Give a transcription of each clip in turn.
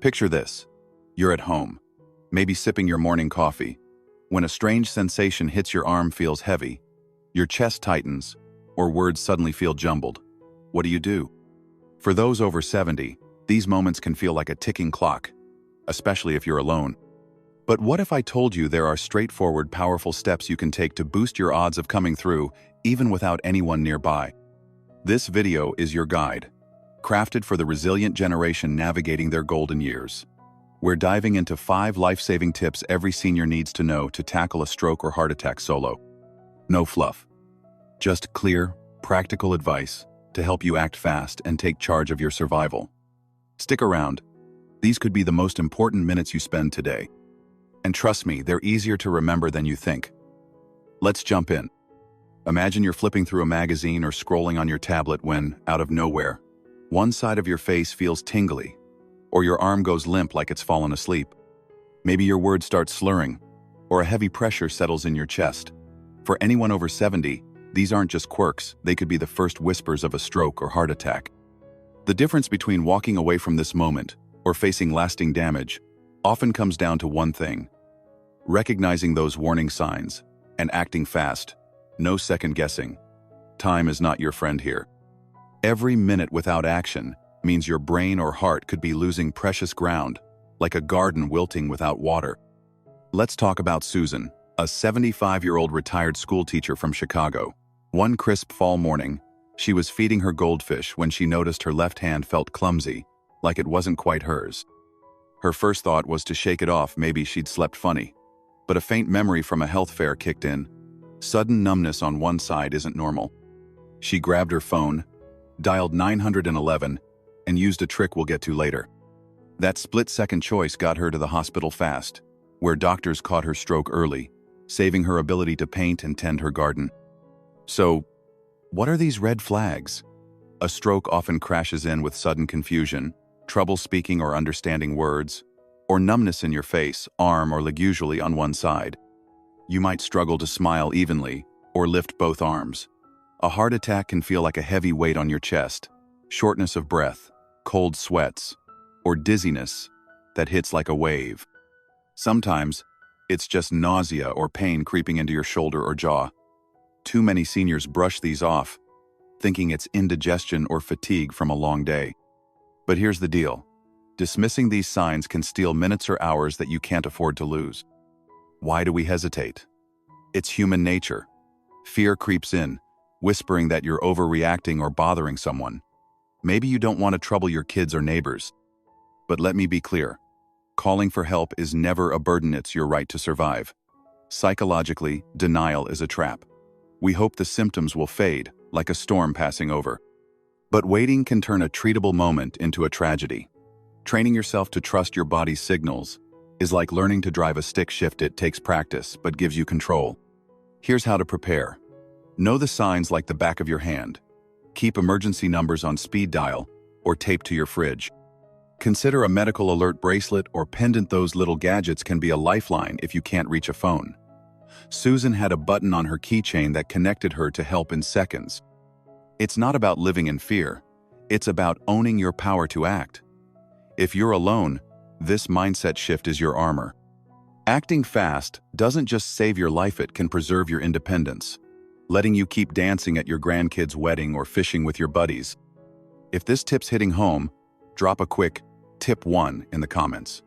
Picture this. You're at home, maybe sipping your morning coffee, when a strange sensation hits your arm, feels heavy, your chest tightens, or words suddenly feel jumbled. What do? For those over 70, these moments can feel like a ticking clock, especially if you're alone. But what if I told you there are straightforward, powerful steps you can take to boost your odds of coming through, even without anyone nearby? This video is your guide, crafted for the resilient generation navigating their golden years. We're diving into 5 life-saving tips every senior needs to know to tackle a stroke or heart attack solo. No fluff. Just clear, practical advice to help you act fast and take charge of your survival. Stick around. These could be the most important minutes you spend today. And trust me, they're easier to remember than you think. Let's jump in. Imagine you're flipping through a magazine or scrolling on your tablet when, out of nowhere, one side of your face feels tingly, or your arm goes limp like it's fallen asleep. Maybe your words start slurring, or a heavy pressure settles in your chest. For anyone over 70, these aren't just quirks, they could be the first whispers of a stroke or heart attack. The difference between walking away from this moment or facing lasting damage often comes down to one thing: recognizing those warning signs and acting fast. No second guessing. Time is not your friend here. Every minute without action means your brain or heart could be losing precious ground, like a garden wilting without water. Let's talk about Susan, a 75-year-old retired schoolteacher from Chicago. One crisp fall morning, she was feeding her goldfish when she noticed her left hand felt clumsy, like it wasn't quite hers. Her first thought was to shake it off, maybe she'd slept funny. But a faint memory from a health fair kicked in. Sudden numbness on one side isn't normal. She grabbed her phone, dialed 911, and used a trick we'll get to later. That split-second choice got her to the hospital fast, where doctors caught her stroke early, saving her ability to paint and tend her garden. So, what are these red flags? A stroke often crashes in with sudden confusion, trouble speaking or understanding words, or numbness in your face, arm, or leg, usually on one side. You might struggle to smile evenly or lift both arms. A heart attack can feel like a heavy weight on your chest, shortness of breath, cold sweats, or dizziness that hits like a wave. Sometimes, it's just nausea or pain creeping into your shoulder or jaw. Too many seniors brush these off, thinking it's indigestion or fatigue from a long day. But here's the deal. Dismissing these signs can steal minutes or hours that you can't afford to lose. Why do we hesitate? It's human nature. Fear creeps in, whispering that you're overreacting or bothering someone. Maybe you don't want to trouble your kids or neighbors. But let me be clear. Calling for help is never a burden, it's your right to survive. Psychologically, denial is a trap. We hope the symptoms will fade, like a storm passing over. But waiting can turn a treatable moment into a tragedy. Training yourself to trust your body's signals is like learning to drive a stick shift. It takes practice, but gives you control. Here's how to prepare. Know the signs like the back of your hand. Keep emergency numbers on speed dial or taped to your fridge. Consider a medical alert bracelet or pendant. Those little gadgets can be a lifeline if you can't reach a phone. Susan had a button on her keychain that connected her to help in seconds. It's not about living in fear. It's about owning your power to act. If you're alone, this mindset shift is your armor. Acting fast doesn't just save your life, it can preserve your independence, letting you keep dancing at your grandkids' wedding or fishing with your buddies. If this tip's hitting home, drop a quick tip 1 in the comments.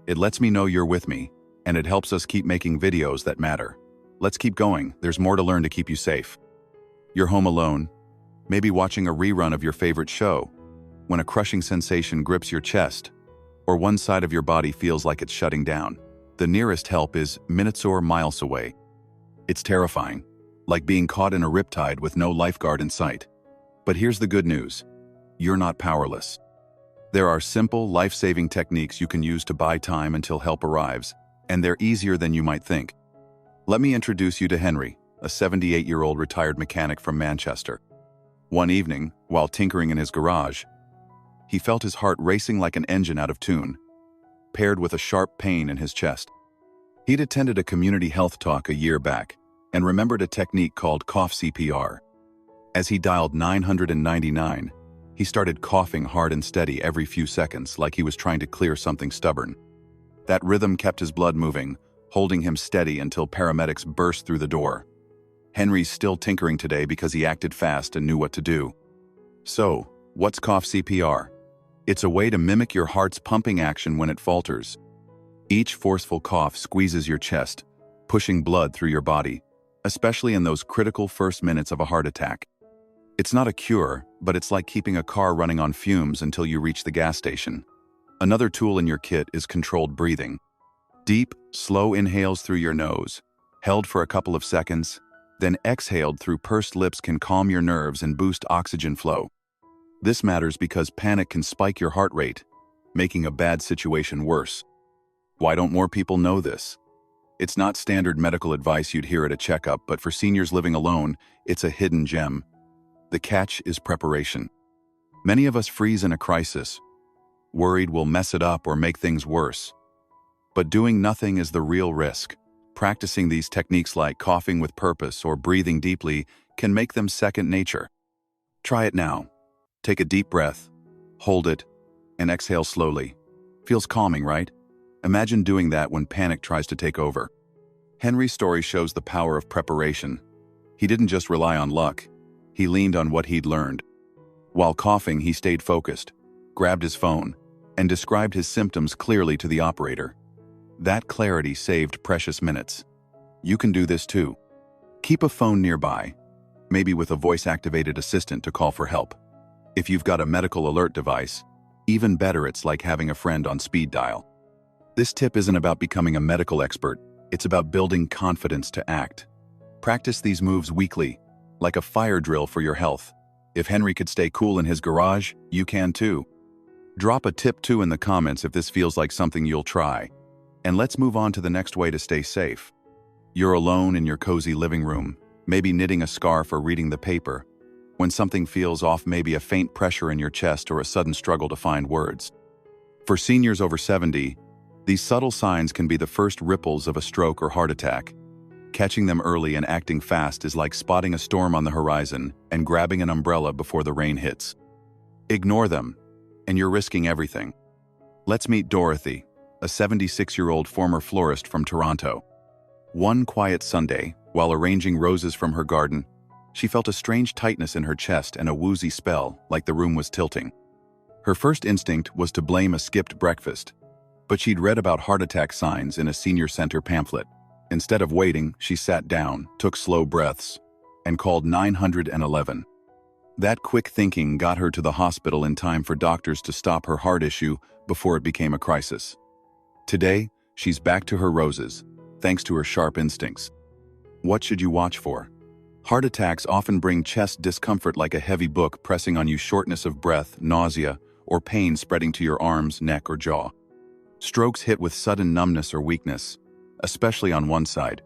It lets me know you're with me, and it helps us keep making videos that matter. Let's keep going, there's more to learn to keep you safe. You're home alone, maybe watching a rerun of your favorite show, when a crushing sensation grips your chest, or one side of your body feels like it's shutting down. The nearest help is minutes or miles away. It's terrifying, like being caught in a riptide with no lifeguard in sight. But here's the good news. You're not powerless. There are simple, life-saving techniques you can use to buy time until help arrives, and they're easier than you might think. Let me introduce you to Henry, a 78-year-old retired mechanic from Manchester. One evening, while tinkering in his garage, he felt his heart racing like an engine out of tune, paired with a sharp pain in his chest. He'd attended a community health talk a year back and remembered a technique called cough CPR. As he dialed 999, He started coughing hard and steady every few seconds, like he was trying to clear something stubborn. That rhythm kept his blood moving, holding him steady until paramedics burst through the door. Henry's still tinkering today because he acted fast and knew what to do. So, what's cough CPR? It's a way to mimic your heart's pumping action when it falters. Each forceful cough squeezes your chest, pushing blood through your body, especially in those critical first minutes of a heart attack. It's not a cure, but it's like keeping a car running on fumes until you reach the gas station. Another tool in your kit is controlled breathing. Deep, slow inhales through your nose, held for a couple of seconds, then exhaled through pursed lips can calm your nerves and boost oxygen flow. This matters because panic can spike your heart rate, making a bad situation worse. Why don't more people know this? It's not standard medical advice you'd hear at a checkup, but for seniors living alone, it's a hidden gem. The catch is preparation. Many of us freeze in a crisis, worried we'll mess it up or make things worse. But doing nothing is the real risk. Practicing these techniques like coughing with purpose or breathing deeply can make them second nature. Try it now. Take a deep breath, hold it, and exhale slowly. Feels calming, right? Imagine doing that when panic tries to take over. Henry's story shows the power of preparation. He didn't just rely on luck. He leaned on what he'd learned. While coughing, he stayed focused, grabbed his phone, and described his symptoms clearly to the operator. That clarity saved precious minutes. You can do this too. Keep a phone nearby, maybe with a voice-activated assistant to call for help. If you've got a medical alert device, even better, it's like having a friend on speed dial. This tip isn't about becoming a medical expert, it's about building confidence to act. Practice these moves weekly, like a fire drill for your health. If Henry could stay cool in his garage, you can too. Drop a tip 2 in the comments if this feels like something you'll try. And let's move on to the next way to stay safe. You're alone in your cozy living room, maybe knitting a scarf or reading the paper. When something feels off, maybe a faint pressure in your chest or a sudden struggle to find words. For seniors over 70, these subtle signs can be the first ripples of a stroke or heart attack. Catching them early and acting fast is like spotting a storm on the horizon and grabbing an umbrella before the rain hits. Ignore them, and you're risking everything. Let's meet Dorothy, a 76-year-old former florist from Toronto. One quiet Sunday, while arranging roses from her garden, she felt a strange tightness in her chest and a woozy spell, like the room was tilting. Her first instinct was to blame a skipped breakfast, but she'd read about heart attack signs in a senior center pamphlet. Instead of waiting, she sat down, took slow breaths, and called 911. That quick thinking got her to the hospital in time for doctors to stop her heart issue before it became a crisis. Today, she's back to her roses, thanks to her sharp instincts. What should you watch for? Heart attacks often bring chest discomfort, like a heavy book pressing on you, shortness of breath, nausea, or pain spreading to your arms, neck, or jaw. Strokes hit with sudden numbness or weakness, especially on one side.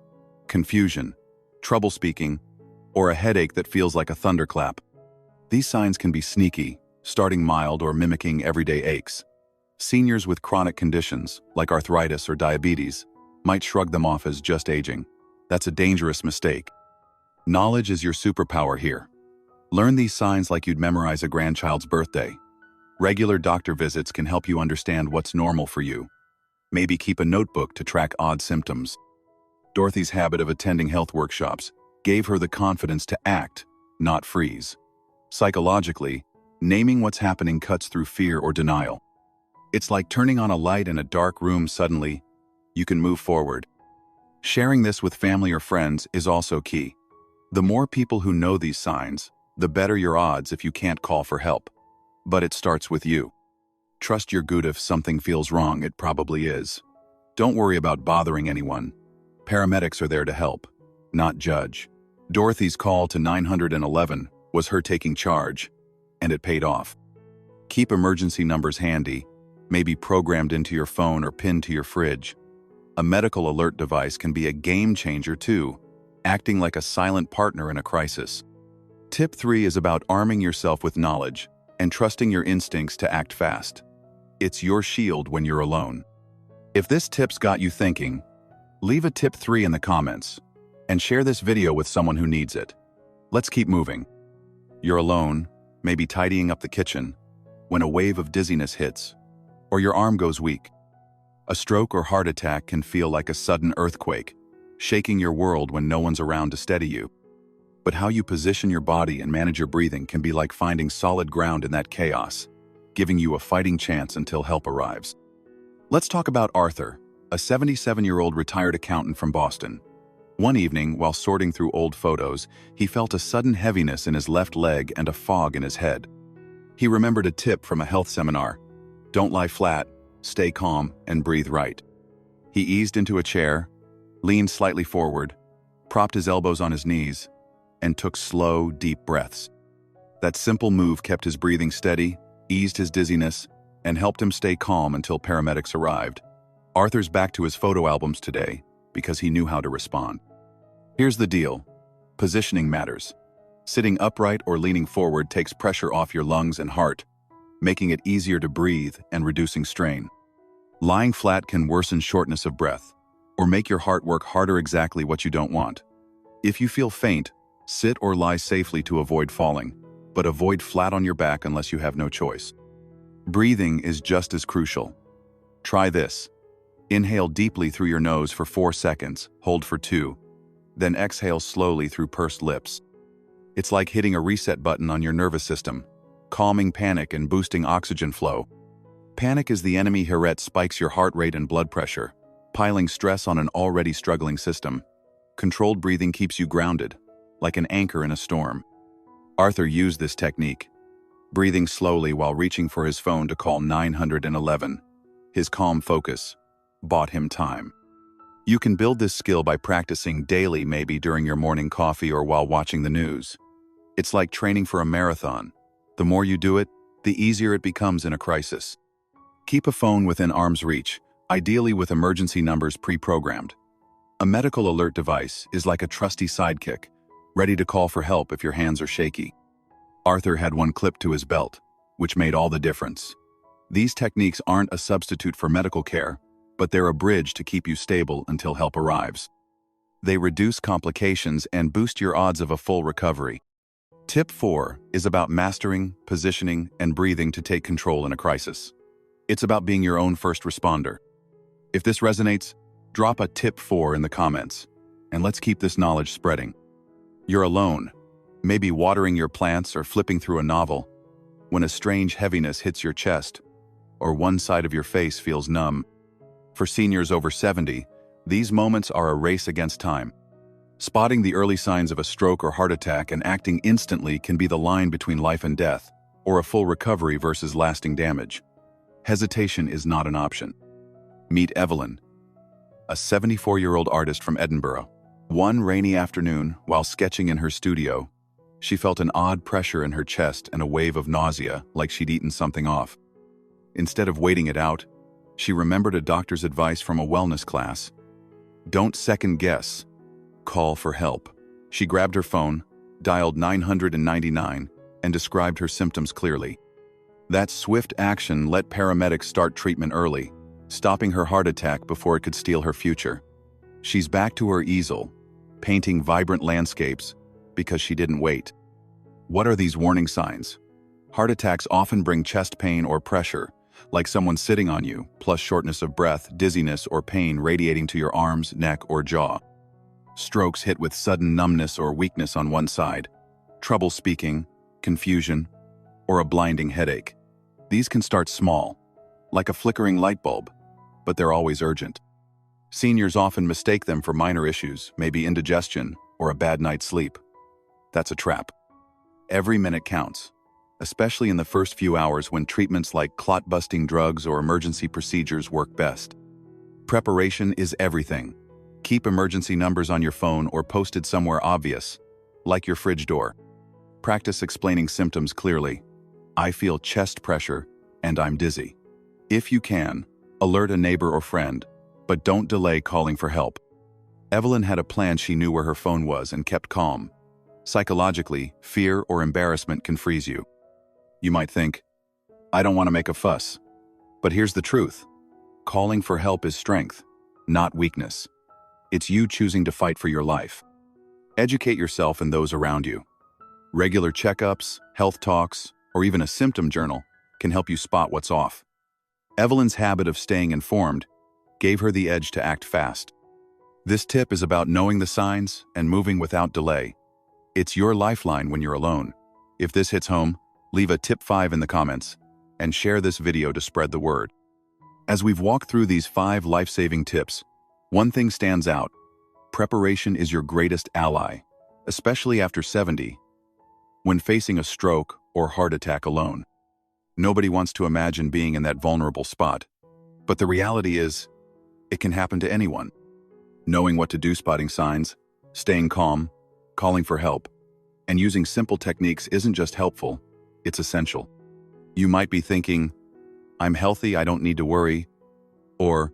Confusion, trouble speaking, or a headache that feels like a thunderclap. These signs can be sneaky, starting mild or mimicking everyday aches. Seniors with chronic conditions, like arthritis or diabetes, might shrug them off as just aging. That's a dangerous mistake. Knowledge is your superpower here. Learn these signs like you'd memorize a grandchild's birthday. Regular doctor visits can help you understand what's normal for you. Maybe keep a notebook to track odd symptoms. Dorothy's habit of attending health workshops gave her the confidence to act, not freeze. Psychologically, naming what's happening cuts through fear or denial. It's like turning on a light in a dark room. Suddenly, you can move forward. Sharing this with family or friends is also key. The more people who know these signs, the better your odds if you can't call for help. But it starts with you. Trust your gut. If something feels wrong, it probably is. Don't worry about bothering anyone. Paramedics are there to help, not judge. Dorothy's call to 911 was her taking charge, and it paid off. Keep emergency numbers handy, maybe programmed into your phone or pinned to your fridge. A medical alert device can be a game changer too, acting like a silent partner in a crisis. Tip 3 is about arming yourself with knowledge and trusting your instincts to act fast. It's your shield when you're alone. If this tip's got you thinking, leave a tip 3 in the comments and share this video with someone who needs it. Let's keep moving. You're alone, maybe tidying up the kitchen, when a wave of dizziness hits, or your arm goes weak. A stroke or heart attack can feel like a sudden earthquake, shaking your world when no one's around to steady you. But how you position your body and manage your breathing can be like finding solid ground in that chaos, giving you a fighting chance until help arrives. Let's talk about Arthur, a 77-year-old retired accountant from Boston. One evening, while sorting through old photos, he felt a sudden heaviness in his left leg and a fog in his head. He remembered a tip from a health seminar: don't lie flat, stay calm, and breathe right. He eased into a chair, leaned slightly forward, propped his elbows on his knees, and took slow, deep breaths. That simple move kept his breathing steady, eased his dizziness, and helped him stay calm until paramedics arrived. Arthur's back to his photo albums today because he knew how to respond. Here's the deal. Positioning matters. Sitting upright or leaning forward takes pressure off your lungs and heart, making it easier to breathe and reducing strain. Lying flat can worsen shortness of breath, or make your heart work harder, exactly what you don't want. If you feel faint, sit or lie safely to avoid falling, but avoid flat on your back unless you have no choice. Breathing is just as crucial. Try this. Inhale deeply through your nose for 4 seconds, hold for 2, then exhale slowly through pursed lips. It's like hitting a reset button on your nervous system, calming panic and boosting oxygen flow. Panic is the enemy here. It spikes your heart rate and blood pressure, piling stress on an already struggling system. Controlled breathing keeps you grounded, like an anchor in a storm. Arthur used this technique, breathing slowly while reaching for his phone to call 911. His calm focus bought him time. You can build this skill by practicing daily, maybe during your morning coffee or while watching the news. It's like training for a marathon. The more you do it, the easier it becomes in a crisis. Keep a phone within arm's reach, ideally with emergency numbers pre-programmed. A medical alert device is like a trusty sidekick, ready to call for help if your hands are shaky. Arthur had one clipped to his belt, which made all the difference. These techniques aren't a substitute for medical care, but they're a bridge to keep you stable until help arrives. They reduce complications and boost your odds of a full recovery. Tip 4 is about mastering, positioning, and breathing to take control in a crisis. It's about being your own first responder. If this resonates, drop a tip 4 in the comments, and let's keep this knowledge spreading. You're alone, maybe watering your plants or flipping through a novel, when a strange heaviness hits your chest, or one side of your face feels numb. For seniors over 70, these moments are a race against time. Spotting the early signs of a stroke or heart attack and acting instantly can be the line between life and death, or a full recovery versus lasting damage. Hesitation is not an option. Meet Evelyn, a 74-year-old artist from Edinburgh. One rainy afternoon, while sketching in her studio, she felt an odd pressure in her chest and a wave of nausea, like she'd eaten something off. Instead of waiting it out, she remembered a doctor's advice from a wellness class. Don't second guess. Call for help. She grabbed her phone, dialed 999, and described her symptoms clearly. That swift action let paramedics start treatment early, stopping her heart attack before it could steal her future. She's back to her easel, painting vibrant landscapes, because she didn't wait. What are these warning signs? Heart attacks often bring chest pain or pressure, like someone sitting on you, plus shortness of breath, dizziness, or pain radiating to your arms, neck, or jaw. Strokes hit with sudden numbness or weakness on one side, trouble speaking, confusion, or a blinding headache. These can start small, like a flickering light bulb, but they're always urgent. Seniors often mistake them for minor issues, maybe indigestion or a bad night's sleep. That's a trap. Every minute counts, especially in the first few hours when treatments like clot-busting drugs or emergency procedures work best. Preparation is everything. Keep emergency numbers on your phone or posted somewhere obvious, like your fridge door. Practice explaining symptoms clearly. I feel chest pressure and I'm dizzy. If you can, alert a neighbor or friend, but don't delay calling for help. Evelyn had a plan. She knew where her phone was and kept calm. Psychologically, fear or embarrassment can freeze you. You might think, I don't want to make a fuss. But here's the truth. Calling for help is strength, not weakness. It's you choosing to fight for your life. Educate yourself and those around you. Regular checkups, health talks, or even a symptom journal can help you spot what's off. Evelyn's habit of staying informed gave her the edge to act fast. This tip is about knowing the signs and moving without delay. It's your lifeline when you're alone. If this hits home, leave a tip 5 in the comments and share this video to spread the word. As we've walked through these 5 life-saving tips, one thing stands out. Preparation is your greatest ally, especially after 70, when facing a stroke or heart attack alone. Nobody wants to imagine being in that vulnerable spot, but the reality is, it can happen to anyone. Knowing what to do, spotting signs, staying calm, calling for help, and using simple techniques isn't just helpful, it's essential. You might be thinking, I'm healthy, I don't need to worry, or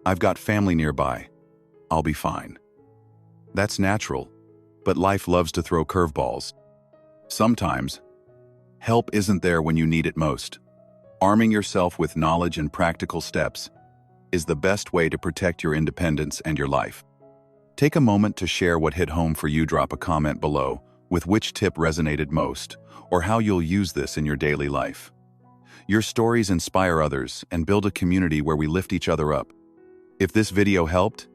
I've got family nearby, I'll be fine. That's natural, but life loves to throw curveballs. Sometimes, help isn't there when you need it most. Arming yourself with knowledge and practical steps is the best way to protect your independence and your life. Take a moment to share what hit home for you. Drop a comment below with which tip resonated most, or how you'll use this in your daily life. Your stories inspire others and build a community where we lift each other up. If this video helped,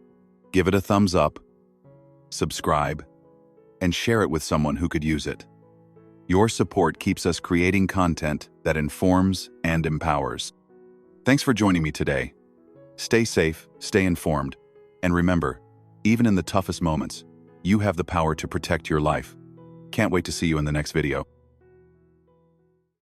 give it a thumbs up, subscribe, and share it with someone who could use it. Your support keeps us creating content that informs and empowers. Thanks for joining me today. Stay safe, stay informed, and remember, even in the toughest moments, you have the power to protect your life. Can't wait to see you in the next video.